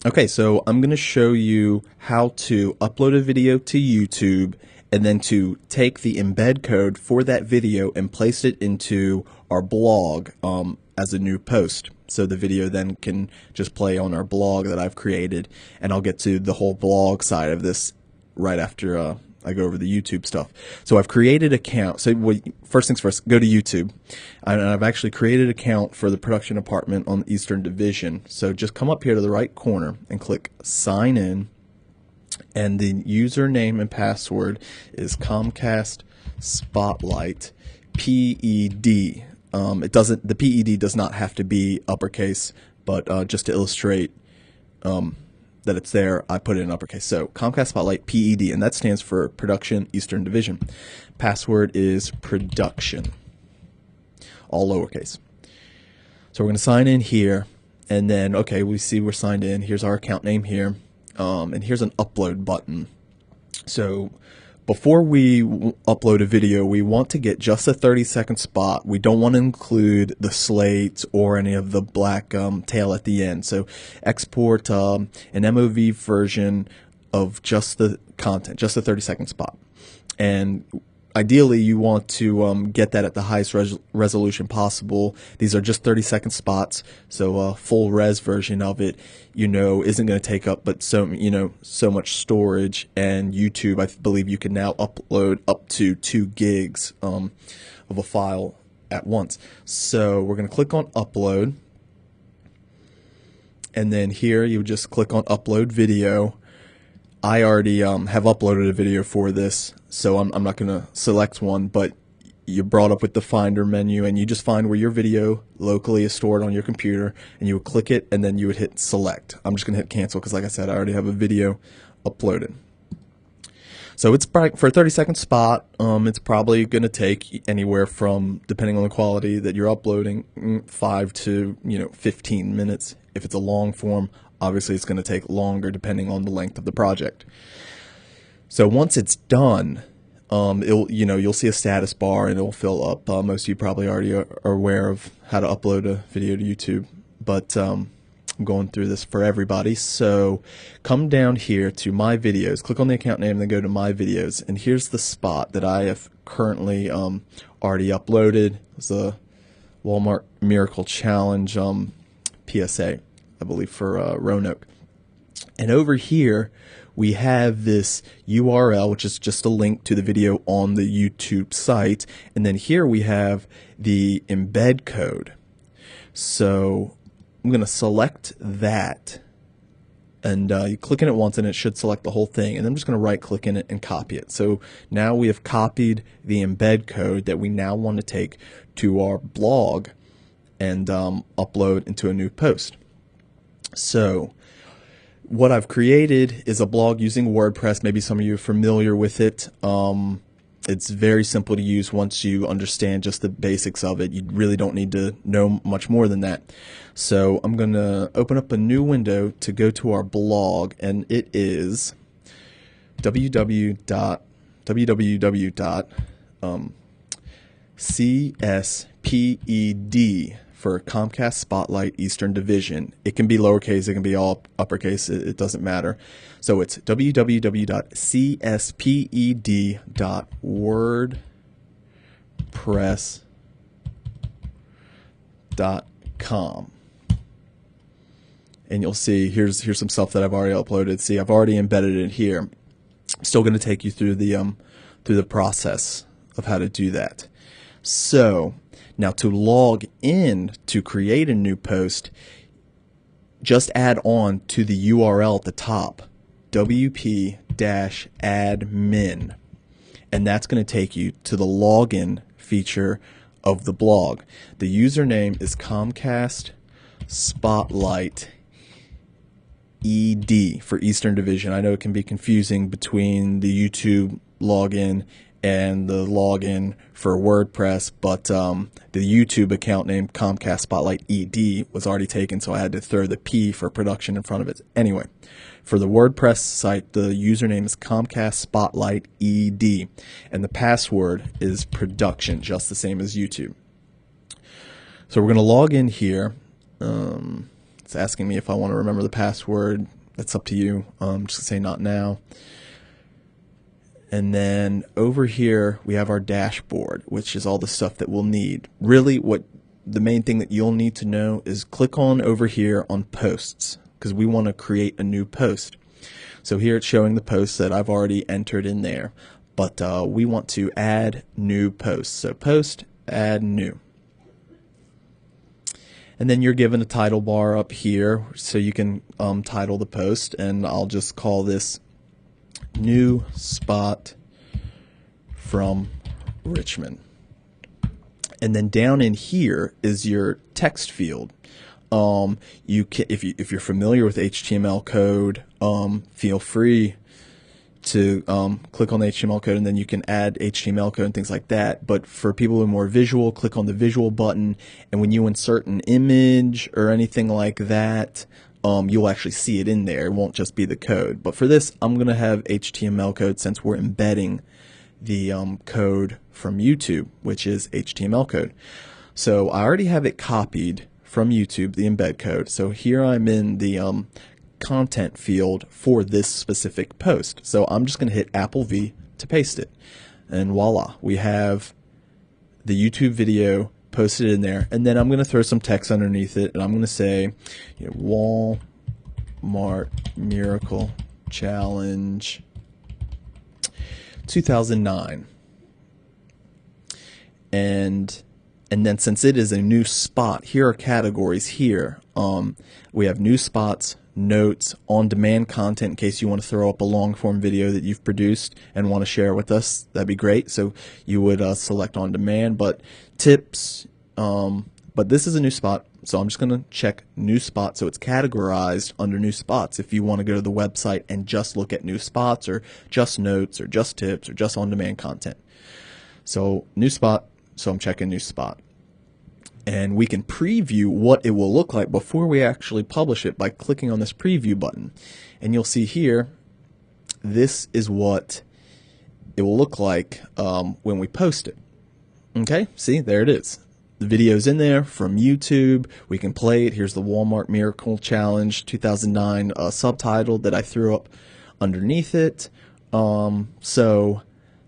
Okay, so I'm going to show you how to upload a video to YouTube and then to take the embed code for that video and place it into our blog as a new post. So the video then can just play on our blog that I've created, and I'll get to the whole blog side of this right after I go over the YouTube stuff. So I've created an account. So first things first, go to YouTube. And I've actually created an account for the production department on the Eastern Division. So just come up here to the right corner and click sign in. And the username and password is Comcast Spotlight PED. The PED does not have to be uppercase, but just to illustrate that it's there, I put it in uppercase. So Comcast Spotlight PED, and that stands for Production Eastern Division. Password is production, all lowercase. So we're going to sign in here, and then okay, we see we're signed in. Here's our account name here, and here's an upload button. So before we upload a video, we want to get just a 30-second spot. We don't want to include the slates or any of the black tail at the end. So export an MOV version of just the content, just a 30-second spot. And ideally, you want to get that at the highest resolution possible. These are just 30-second spots, so a full res version of it, isn't going to take up but so much storage. And YouTube, I believe, you can now upload up to 2 gigs of a file at once. So we're going to click on upload, and then here you just click on upload video. I already have uploaded a video for this, so I'm not going to select one, but you're brought up with the Finder menu, and you just find where your video locally is stored on your computer, and you would click it, and then you would hit select. I'm just going to hit cancel because, like I said, I already have a video uploaded. So it's for a 30-second spot. It's probably going to take anywhere from, depending on the quality that you're uploading, 5 to 15 minutes. If it's a long form, obviously it's going to take longer depending on the length of the project. So once it's done, you'll see a status bar and it'll fill up. Most of you probably already are aware of how to upload a video to YouTube, but I'm going through this for everybody. So come down here to My Videos, click on the account name, and then go to My Videos, and here's the spot that I have currently already uploaded. It's a Walmart Miracle Challenge PSA, I believe, for Roanoke. And over here we have this URL, which is just a link to the video on the YouTube site, and then here we have the embed code. So I'm going to select that, and you click in it once and it should select the whole thing, and I'm just going to right click in it and copy it. So now we have copied the embed code that we now want to take to our blog and upload into a new post. So what I've created is a blog using WordPress. Maybe some of you are familiar with it. It's very simple to use once you understand just the basics of it. You really don't need to know much more than that. So I'm going to open up a new window to go to our blog, and it is www.csped for Comcast Spotlight Eastern Division. It can be lowercase, it can be all uppercase, it doesn't matter. So it's www.csped.wordpress.com. And you'll see here's some stuff that I've already uploaded. See, I've already embedded it here. I'm still going to take you through the process of how to do that. So now to log in to create a new post, just add on to the URL at the top, wp-admin, and that's going to take you to the login feature of the blog. The username is Comcast Spotlight ED for Eastern Division. I know it can be confusing between the YouTube login and the login for WordPress, but the YouTube account name Comcast Spotlight ED was already taken, so I had to throw the P for production in front of it. Anyway, for the WordPress site, the username is Comcast Spotlight ED, and the password is production, just the same as YouTube. So we're going to log in here. It's asking me if I want to remember the password. That's up to you. Just say not now. And then over here we have our dashboard, which is all the stuff that we'll need. Really, what the main thing that you'll need to know is click on over here on posts, because we want to create a new post. So here it's showing the posts that I've already entered in there, but we want to add new posts. So post, add new. And then you're given a title bar up here, so you can title the post, and I'll just call this New Spot from Richmond. And then down in here is your text field. You can, if you're familiar with HTML code, feel free to click on the HTML code, and then you can add HTML code and things like that. But for people who are more visual, click on the visual button, and when you insert an image or anything like that, you'll actually see it in there. It won't just be the code. But for this, I'm going to have HTML code, since we're embedding the code from YouTube, which is HTML code. So I already have it copied from YouTube, the embed code. So here I'm in the content field for this specific post. So I'm just going to hit Apple V to paste it. And voila, we have the YouTube video posted in there. And then I'm going to throw some text underneath it, and I'm going to say, Walmart Miracle Challenge 2009. And then since it is a new spot, here are categories here. We have new spots, notes, on-demand content in case you want to throw up a long-form video that you've produced and want to share with us. That'd be great. So you would select on-demand, but tips. But this is a new spot, so I'm just going to check new spot, so it's categorized under new spots. If you want to go to the website and just look at new spots, or just notes, or just tips, or just on-demand content. So new spot, so I'm checking new spot. And we can preview what it will look like before we actually publish it by clicking on this preview button. And you'll see here, this is what it will look like when we post it. Okay, see, there it is. The video's in there from YouTube. We can play it. Here's the Walmart Miracle Challenge 2009 subtitle that I threw up underneath it. So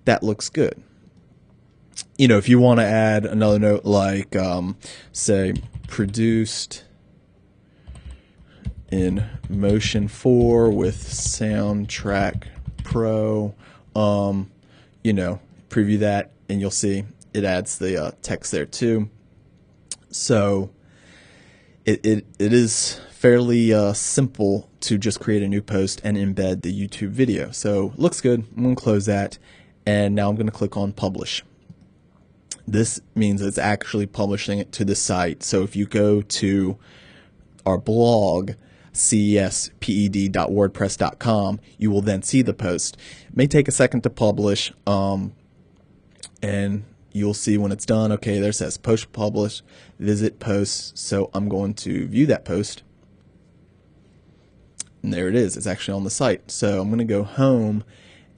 that looks good. You know, if you want to add another note like, say, produced in Motion 4 with Soundtrack Pro, you know, preview that, and you'll see it adds the text there too. So it is fairly simple to just create a new post and embed the YouTube video. So looks good. I'm going to close that, and now I'm going to click on Publish. This means it's actually publishing it to the site. So if you go to our blog, cesped.wordpress.com, you will then see the post. It may take a second to publish, and you'll see when it's done. Okay, there it says post publish, visit posts. So I'm going to view that post, and there it is. It's actually on the site. So I'm going to go home,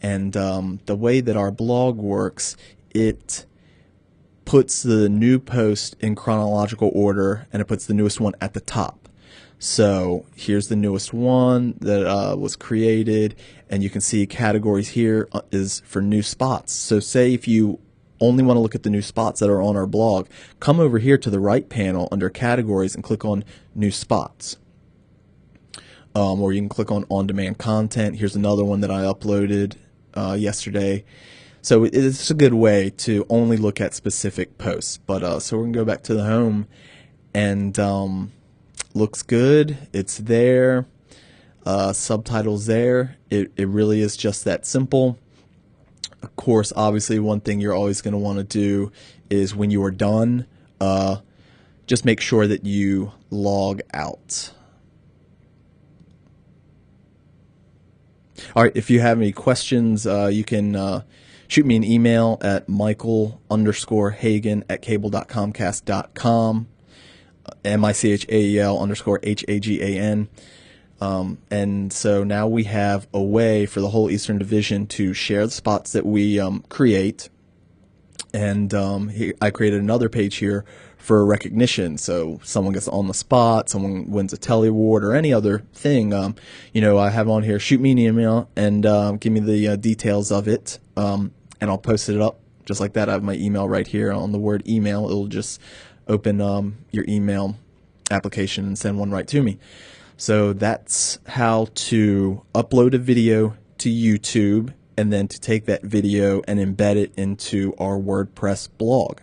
and the way that our blog works, it puts the new post in chronological order, and it puts the newest one at the top. So here's the newest one that was created, and you can see categories here is for new spots. So say if you only want to look at the new spots that are on our blog, come over here to the right panel under categories and click on new spots. Or you can click on on-demand content. Here's another one that I uploaded yesterday. So it's a good way to only look at specific posts. But so we're going to go back to the home, and looks good. It's there. Subtitles there. It really is just that simple. Of course, obviously, one thing you're always going to want to do is when you are done, just make sure that you log out. All right, if you have any questions, you can shoot me an email at michael_hagan@cable.comcast.com, MICHAEL_HAGAN. And so now we have a way for the whole Eastern Division to share the spots that we create. And I created another page here for recognition. So someone gets on the spot, someone wins a Telly Award, or any other thing. I have on here, shoot me an email and give me the details of it, and I'll post it up just like that. I have my email right here on the word email. It'll just open your email application and send one right to me. So that's how to upload a video to YouTube and then to take that video and embed it into our WordPress blog.